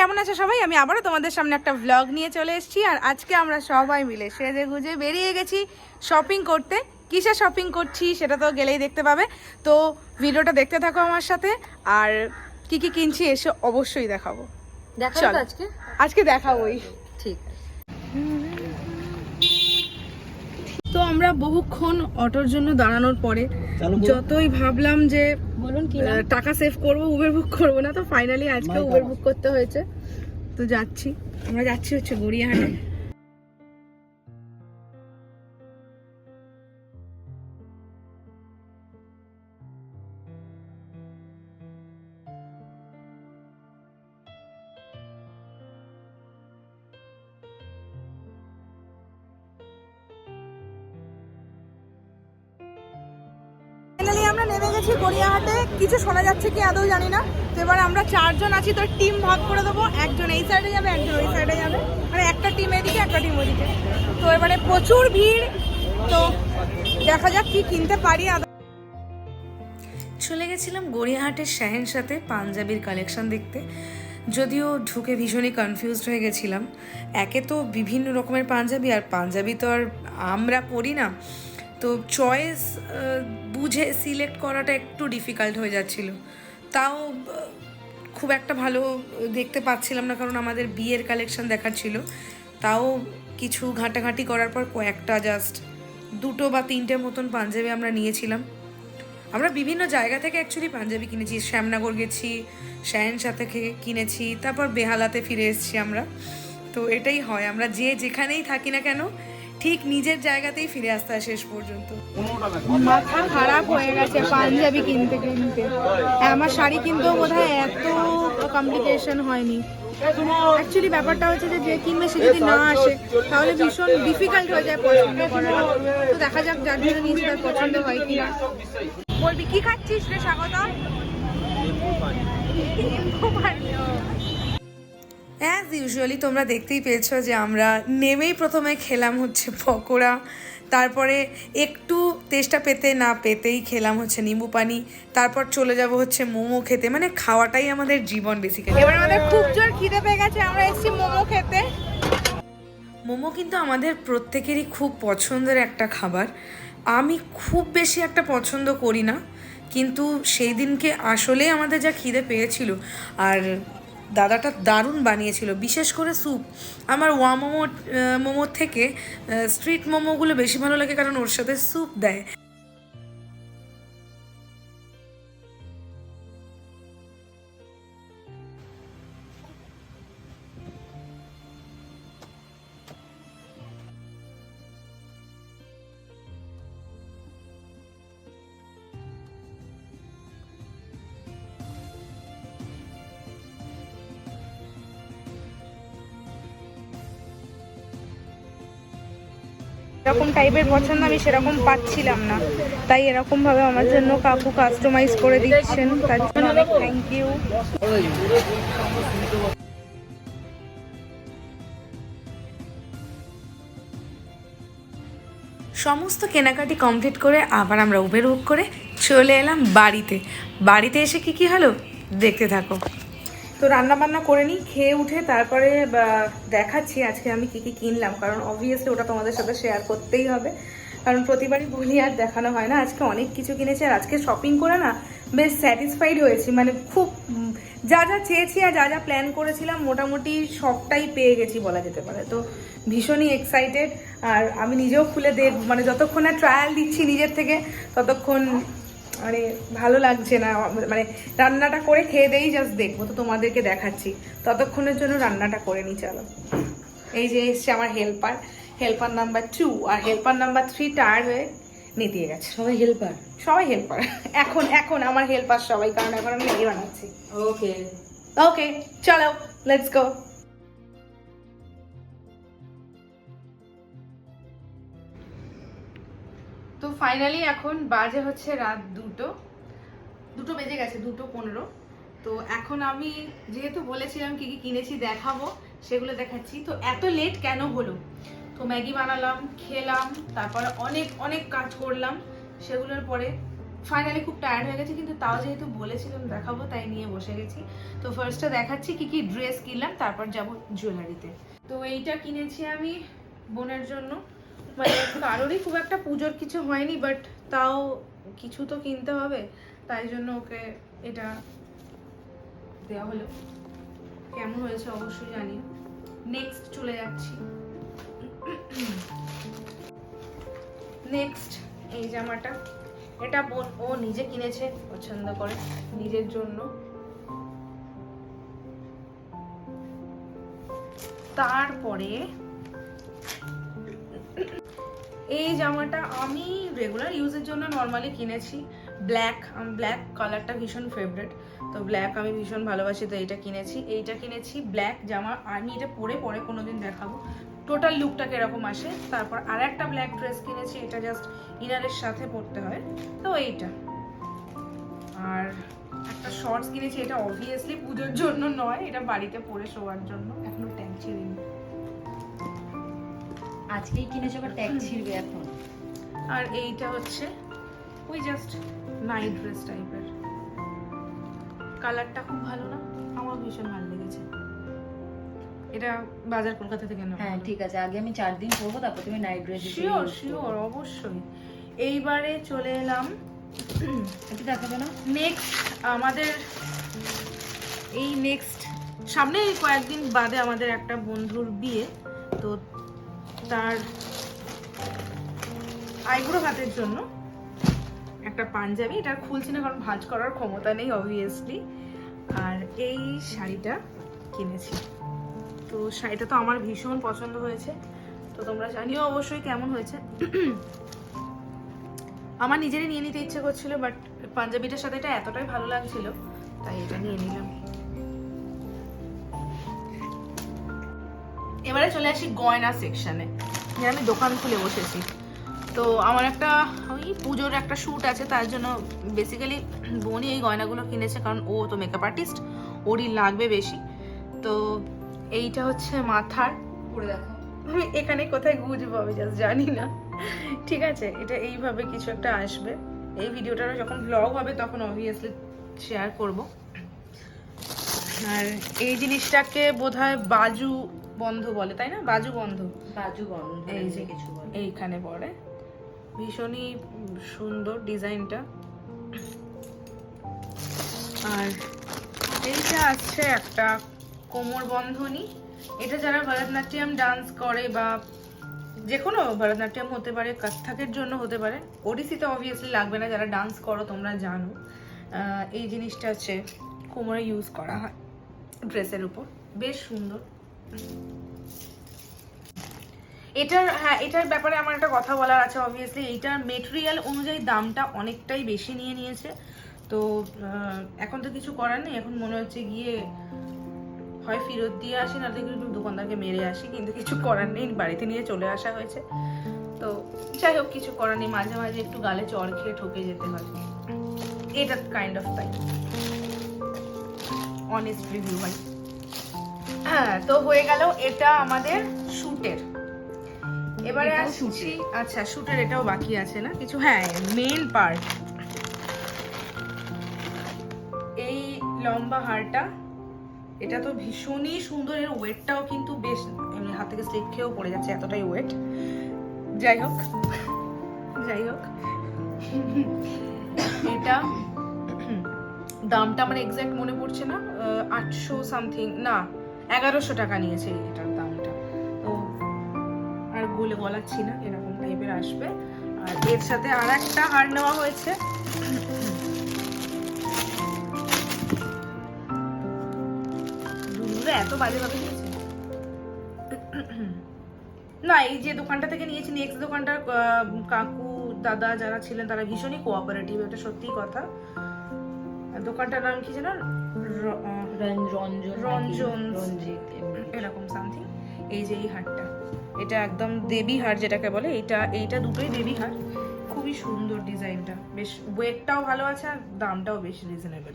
কেমন আছো সবাই? আমি আবারও তোমাদের সামনে একটা ব্লগ নিয়ে চলে এসেছি। আর আজকে আমরা সবাই মিলে সেজে গুজে বেরিয়ে গেছি শপিং করতে। কিসে শপিং করছি সেটা তো গেলেই দেখতে পাবে। তো ভিডিওটা দেখতে থাকো আমার সাথে। আর কি কি কিনছি এসে অবশ্যই দেখাবো। দেখাবো আজকে দেখাবোই। ঠিক। তো আমরা বহুক্ষণ অটোর জন্য দাঁড়ানোর পরে যতই ভাবলাম যে বলুন কি টাকা সেভ করবো, উবের বুক করবো না, তো ফাইনালি আজকে উবের বুক করতে হয়েছে। তো যাচ্ছি, আমরা যাচ্ছি হচ্ছে গড়িয়াহাটে। ফাইনালি আমরা নেমে গেছি গড়িয়াহাটে। কিছু শোনা যাচ্ছে কি আদৌ জানি না। তো এবার আমরা চারজন আছি, তো টিম ভাগ করে দেবো। একজন এই সাইডে যাবে, একজন ওই সাইডে যাবে, মানে একটা টিম এদিকে একটা টিম ওদিকে। তো এবারে প্রচুর ভিড়, তো দেখা যাক কি কিনতে পারি। চলে গেছিলাম গড়িয়াহাটের শাহের সাথে পাঞ্জাবির কালেকশন দেখতে। যদিও ঢুকে ভীষণই কনফিউজড হয়ে গেছিলাম। একে তো বিভিন্ন রকমের পাঞ্জাবি, আর পাঞ্জাবি তো আর আমরা পরি না, তো চয়েস বুঝে সিলেক্ট করাটা একটু ডিফিকাল্ট হয়ে যাচ্ছিল। তাও খুব একটা ভালো দেখতে পাচ্ছিলাম না, কারণ আমাদের বিয়ের কালেকশন দেখার ছিল। তাও কিছু ঘাঁটাঘাঁটি করার পর কয়েকটা জাস্ট 2 বা 3টে মতন পাঞ্জাবি আমরা নিয়েছিলাম। আমরা বিভিন্ন জায়গা থেকে অ্যাকচুয়ালি পাঞ্জাবি কিনেছি। শ্যামনগর গেছি, শাহেনশা থেকে কিনেছি, তারপর বেহালাতে ফিরে এসেছি আমরা। তো এটাই হয়, আমরা যেখানেই থাকি না কেন ঠিক নিজের জায়গাতেই ফিরে আসতে হয় শেষ পর্যন্ত। মাথা খারাপ হয়ে গেছে পাঞ্জাবি কিনতে কিনতে। আমার শাড়ি কিনতেও বোধহয় এত কমপ্লিকেশন হয়নি। অ্যাকচুয়ালি ব্যাপারটা হচ্ছে যে কিনবে সে যদি না আসে তাহলে ভীষণ ডিফিকাল্ট হয়ে যায় পছন্দ করা। তো দেখা যাক যার জন্য নিচে তার পছন্দ হয় কিনা। বলবি কি খাচ্ছিস রে স্বাগত? অ্যাজ ইউজুয়ালি তোমরা দেখতেই পেয়েছো যে আমরা নেমেই প্রথমে খেলাম হচ্ছে পকোড়া, তারপরে একটু তেষ্টা পেতে না পেতেই খেলাম হচ্ছে নিম্বু পানি, তারপর চলে যাব হচ্ছে মোমো খেতে। মানে খাওয়াটাই আমাদের জীবন বেসিক্যালি। এবার আমাদের খুব জোর খিদে পেয়ে গেছে, আমরা এসেছি মোমো খেতে। মোমো কিন্তু আমাদের প্রত্যেকেরই খুব পছন্দের একটা খাবার। আমি খুব বেশি একটা পছন্দ করি না, কিন্তু সেই দিনকে আসলেই আমাদের যা খিদে পেয়েছিল, আর দাদাটা দারুণ বানিয়েছিল, বিশেষ করে স্যুপ। আমার মোমোর থেকে স্ট্রিট মোমোগুলো বেশি ভালো লাগে, কারণ ওর সাথে স্যুপ দেয়। এরকম টাইপের পছন্দ আমি সেরকম পাচ্ছিলাম না, তাই এরকম ভাবে আমার জন্য কাকু কাস্টমাইজ করে দিচ্ছেন, তার জন্য অনেক থ্যাংক ইউ। সমস্ত কেনাকাটি কমপ্লিট করে আবার আমরা উবের বুক করে চলে এলাম বাড়িতে এসে কি হলো দেখতে থাকো। তো রান্না বান্না করে নিই, খেয়ে উঠে তারপরে দেখাচ্ছি আজকে আমি কি কি কিনলাম, কারণ অবভিয়াসলি ওটা তোমাদের সাথে শেয়ার করতেই হবে, কারণ প্রতিবারই বলি আর দেখানো হয় না। আজকে অনেক কিছু কিনেছি, আর আজকে শপিং করে না বেশ স্যাটিসফাইড হয়েছি। মানে খুব যা যা চেয়েছি আর যা যা প্ল্যান করেছিলাম মোটামুটি সবটাই পেয়ে গেছি বলা যেতে পারে। তো ভীষণই এক্সাইটেড, আর আমি নিজেও খুলে মানে যতক্ষণ না ট্রায়াল দিচ্ছি নিজের থেকে ততক্ষণ মানে ভালো লাগছে না। মানে রান্নাটা করে খেয়ে দেই জাস্ট দেখবো, তো তোমাদেরকে দেখাচ্ছি। ততক্ষণের জন্য রান্নাটা করে নিই, চলো। এই যে এসছে আমার হেল্পার নাম্বার 2, আর হেল্পার নাম্বার 3 টায়ার্ড হয়ে নিতে গেছে। সবাই হেল্পার এখন আমার হেল্পার সবাই, কারণ এখন আমি ম্যাগি বানাচ্ছি। ওকে চলো লেটস গো। তো ফাইনালি এখন বাজে হচ্ছে রাত 2 বেজে গেছে, 2:15। তো এখন আমি যেহেতু বলেছিলাম কি কি কিনেছি দেখাবো, সেগুলো দেখাচ্ছি। তো এত লেট কেন হলো? তো ম্যাগি বানালাম, খেলাম, তারপরে অনেক কাজ করলাম, সেগুলোর পরে ফাইনালি খুব টায়ার্ড হয়ে গেছে, কিন্তু তাও যেহেতু বলেছিলাম দেখাবো তাই নিয়ে বসে গেছি। তো ফার্স্টে দেখাচ্ছি কি কি ড্রেস কিনলাম, তারপর যাব জুয়েলারিতে। তো এইটা কিনেছি আমি বোনের জন্য, মানে কারোরই খুব একটা পুজোর কিছু হয়নি, বাট তাও কিছু তো কিনতে হবে, তাই জন্য ওকে এটা দেওয়া হলো। কেমন হয়েছে অবশ্যই জানি। নেক্সট চলে যাচ্ছি, নেক্সট এই জামাটা, এটা বোন ও নিজে কিনেছে পছন্দ করে নিজের জন্য। তারপরে এই জামাটা আমি রেগুলার ইউজের জন্য নর্মালি কিনেছি, ব্ল্যাক কালারটা ভীষণ ফেভারিট, তো ব্ল্যাক আমি ভীষণ ভালোবাসি, তো এইটা কিনেছি। এইটা কিনেছি ব্ল্যাক জামা, আমি এটা পরে কোনোদিন দেখাবো টোটাল লুকটা কিরকম আসে। তারপর আর একটা ব্ল্যাক ড্রেস কিনেছি, এটা জাস্ট ইনারের সাথে পরতে হয়, তো এইটা। আর একটা শর্টস কিনেছি, এটা অবভিয়াসলি পুজোর জন্য নয়, এটা বাড়িতে পরে শোয়ার জন্য, এখনো ট্যাগ ছিঁড়িনি। আজকেই কিনেছো বা ট্যাগ ছিড়বে এখন। আর এইটা হচ্ছে ওই জাস্ট নাইট ড্রেস টাইপের, কালারটা খুব ভালো না, আমার ভীষণ ভালো লেগেছে। এটা বাজার কলকাতা থেকে নেওয়া। হ্যাঁ ঠিক আছে, আগে আমি 4 দিন পরবো, তারপর তুমি নাইট ড্রেস শিওর অবশ্যই। এইবারে চলে এলাম, একটু দেখাবে না? নেক্সট আমাদের এই নেক্সট সামনে কয়েকদিন বাদে আমাদের একটা বন্ধুর বিয়ে, তো তার আইবুড়ো ভাতের জন্য একটা পাঞ্জাবি, এটা খুলছি না কারণ ভাঁজ করার ক্ষমতা নেই অবভিয়াসলি। আর এই শাড়িটা কিনেছি, তো শাড়িটা তো আমার ভীষণ পছন্দ হয়েছে, তো তোমরা জানিও অবশ্যই কেমন হয়েছে। আমার নিজেরই নিয়ে নিতে ইচ্ছে করছিল, বাট পাঞ্জাবিটার সাথে এটা এতটাই ভালো লাগছিল তাই এটা নিয়ে নিলাম। এবারে চলে আসি গয়না সেকশনে, আমি দোকান খুলে বসেছি। তো আমার একটা ওই পুজোর একটা শ্যুট আছে, তার জন্য বেসিক্যালি বোনই এই গয়নাগুলো কিনেছে, কারণ ও তো মেকআপ আর্টিস্ট, ওরই লাগবে বেশি। তো এইটা হচ্ছে মাথার, পরে দেখো। আমি এখানে কোথায় গুজবো আমি জাস্ট জানি না, ঠিক আছে। এটা এইভাবে কিছু একটা আসবে, এই ভিডিওটা যখন ব্লগ হবে তখন অবভিয়াসলি শেয়ার করব। আর এই জিনিসটাকে বোধহয় বাজু বন্ধ বলে, তাই না? বাজু বন্ধ, বাজু বন্ধ, এই যে কিছু বলে। এইখানে পড়ে, ভীষণই সুন্দর ডিজাইনটা। আর এইটা আছে একটা কোমর বন্ধনী, এটা যারা ভরতনাট্যম ডান্স করে বা যে কোনো ভরতনাট্যম হতে পারে, কত্থকের জন্য হতে পারে, ওডিসিতে অবভিয়াসলি লাগবে না, যারা ডান্স করো তোমরা জানো। এই জিনিসটা হচ্ছে কোমরে ইউজ করা হয় ড্রেসের উপর, বেশ সুন্দর। এটার ব্যাপারে আমার একটা কথা বলার আছে। অবভিয়াসলি এইটার মেটেরিয়াল অনুযায়ী দামটা অনেকটাই বেশি নিয়ে নিয়েছে, তো এখন তো কিছু করার নেই, এখন মনে হচ্ছে গিয়ে হয় ফেরত দিয়ে আসি, না দেখে একটু দোকানদারকে মেরে আসি, কিন্তু কিছু করার নেই, বাড়িতে নিয়ে চলে আসা হয়েছে। তো যাই হোক, কিছু করার নেই, মাঝে মাঝে একটু গালে চড় খেয়ে ঠকে যেতে হয়, এটা কাইন্ড অফ তাই, অনেস্ট রিভিউ ভাই। হ্যাঁ, তো হয়ে গেল এটা আমাদের শুটের। এবারে আসছি, আচ্ছা শুটের এটাও বাকি আছে না কিছু, হ্যাঁ মেইন পার্ট, এই লম্বা হারটা, এটা তো ভীষণই সুন্দর, এর ওয়েটটাও কিন্তু বেশ, এমনি হাত থেকে স্লিপ খেয়েও পড়ে যাচ্ছে, এতটাই ওয়েট। যাই হোক এটা দামটা আমার এক্সাক্ট মনে পড়ছে না, 800 সামথিং, না 1100 টাকা নিয়েছে এটার দামটা। তো আর গোলে গলাচ্ছি না, এরকম টাইপের আসবে। আর এর সাথে আর একটা হার নেওয়া হয়েছে, এত বাজে ভাবে নিয়েছে না, এই যে দোকানটা থেকে নিয়েছি, নেক্সট দোকানটার কাকু দাদা যারা ছিলেন তারা ভীষণই কোঅপারেটিভ, এটা সত্যি কথা। দোকানটার নাম কি যেন, রঞ্জন এরকম সামথিং। এই যে এই হারটা, এটা একদম দেবী হার যেটাকে বলে, এইটা দুটোই দেবী হার, খুবই সুন্দর ডিজাইনটা, বেশ ওয়েটটাও ভালো আছে আর দামটাও বেশ রিজনেবল।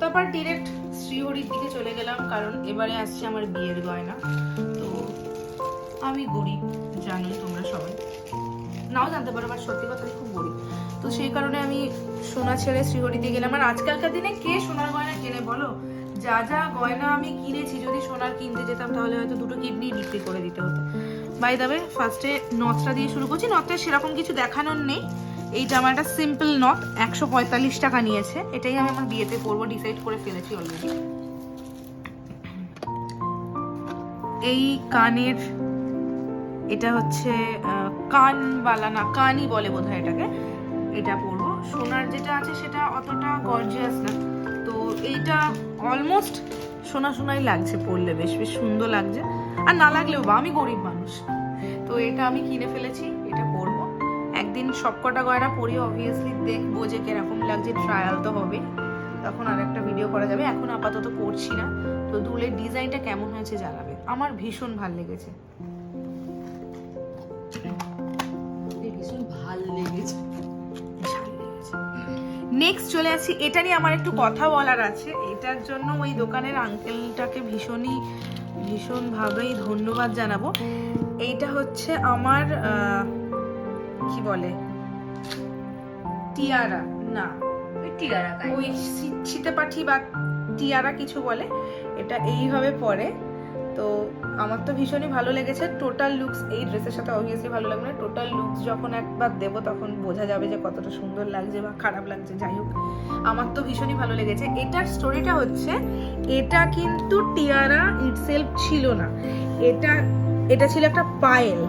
তারপর ডিরেক্ট শ্রীহরির দিকে চলে গেলাম, কারণ এবারে আসছে আমার বিয়ের গয়না। তো আমি গরিব, জানোই তোমরা সবাই, নাও জানতে পারো, বাট সত্যি কথা আমি খুব গরিব। তো সেই কারণে আমি সোনা ছেড়ে শ্রীহরিতে গেলাম। আর আজকালকার দিনে কে সোনার গয়না কেনে বলো? যা যা গয়না আমি কিনেছি, যদি সোনার কিনতে যেতাম তাহলে হয়তো 2টো কিডনি বিক্রি করে দিতে হতো। বাই দ্য ওয়ে, ফার্স্টে নথটা দিয়ে শুরু করছি। নথটা সেরকম কিছু দেখানোর নেই, এইটা আমার একটা সিম্পল নথ, 145 টাকা নিয়েছে। এটাই আমি আমার বিয়েতে পরবো, ডিসাইড করে ফেলেছি অলরেডি। এই কানের, এটা হচ্ছে কানবালা না, কানই বলে বোধহয় এটাকে, এটা পরবো। সোনার যেটা আছে সেটা অতটা গর্জিয়াস না, তো এইটা অলমোস্ট সোনা সোনাই লাগছে পরলে, বেশ বেশ সুন্দর লাগছে। আর না লাগলেও বা, আমি গরিব মানুষ, তো এটা আমি কিনে ফেলেছি, এটা পরবো। একদিন সবকটা গয়না পরি, অবভিয়াসলি দেখবো যে কিরকম লাগছে, ট্রায়াল তো হবে, তখন আর একটা ভিডিও করা যাবে। এখন আপাতত পরছি না। তো দুলের ডিজাইনটা কেমন হয়েছে জানাবে, আমার ভীষণ ভালো লেগেছে। ভীষণ ভালো লেগেছে। নেক্সট চলে আসছি, এটা নিয়ে আমার একটু কথা বলার আছে। এটার জন্য ওই দোকানের আঙ্কেলটাকে ভীষণভাবেই ধন্যবাদ জানাবো। এইটা হচ্ছে আমার কি বলে, টিয়ারা না, টিয়ারা, ওই শীতে পাঠি বা টিয়ারা কিছু বলে, এটা এইভাবে পরে। তো আমার তো ভীষণই ভালো লেগেছে। টোটাল লুকস এই ড্রেসের সাথে অবভিয়াসলি ভালো লাগবে না, টোটাল লুকস যখন একবার দেবো তখন বোঝা যাবে যে কতটা সুন্দর লাগছে বা খারাপ লাগছে। যাই হোক, আমার তো ভীষণই ভালো লেগেছে। এটার স্টোরিটা হচ্ছে, এটা কিন্তু টিয়ারা ইটসেলফ ছিল না, এটা ছিল একটা পায়েল,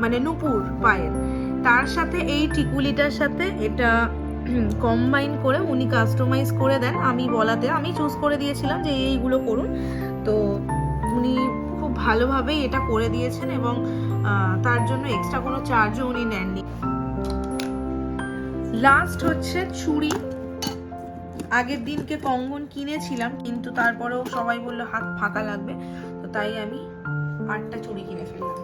মানে নুপুর পায়েল। তার সাথে এই টিকুলিটার সাথে এটা কম্বাইন করে উনি কাস্টমাইজ করে দেন। আমি বলাতে আমি চুজ করে দিয়েছিলাম যে এইগুলো করুন, তো উনি খুব ভালোভাবেই এটা করে দিয়েছেন এবং তার জন্য এক্সট্রা কোনো চার্জও উনি নেননি। লাস্ট হচ্ছে চুড়ি। আগের দিনকে কঙ্গন কিনেছিলাম, কিন্তু তারপরেও সবাই বললো হাত ফাঁকা লাগবে, তো তাই আমি 8টা চুড়ি কিনে ফেললাম।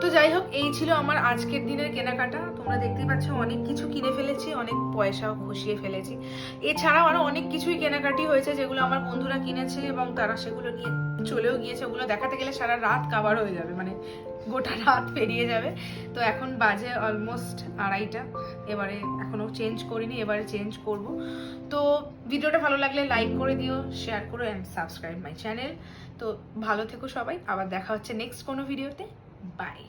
তো যাই হোক, এই ছিল আমার আজকের দিনের কেনাকাটা। তোমরা দেখতেই পাচ্ছ অনেক কিছু কিনে ফেলেছি, অনেক পয়সাও খসিয়ে ফেলেছি। এছাড়াও আরো অনেক কিছুই কেনাকাটি হয়েছে যেগুলো আমার বন্ধুরা কিনেছে এবং তারা সেগুলো নিয়ে চলেও গিয়েছে। ওগুলো দেখাতে গেলে সারা রাত কাভার হয়ে যাবে, মানে গোটা রাত পেরিয়ে যাবে। তো এখন বাজে অলমোস্ট 2:30। এবারে এখনো চেঞ্জ করিনি, এবারে চেঞ্জ করব। তো ভিডিওটা ভালো লাগলে লাইক করে দিও, শেয়ার করো অ্যান্ড সাবস্ক্রাইব মাই চ্যানেল। তো ভালো থেকো সবাই, আবার দেখা হচ্ছে নেক্সট কোনো ভিডিওতে। বাই।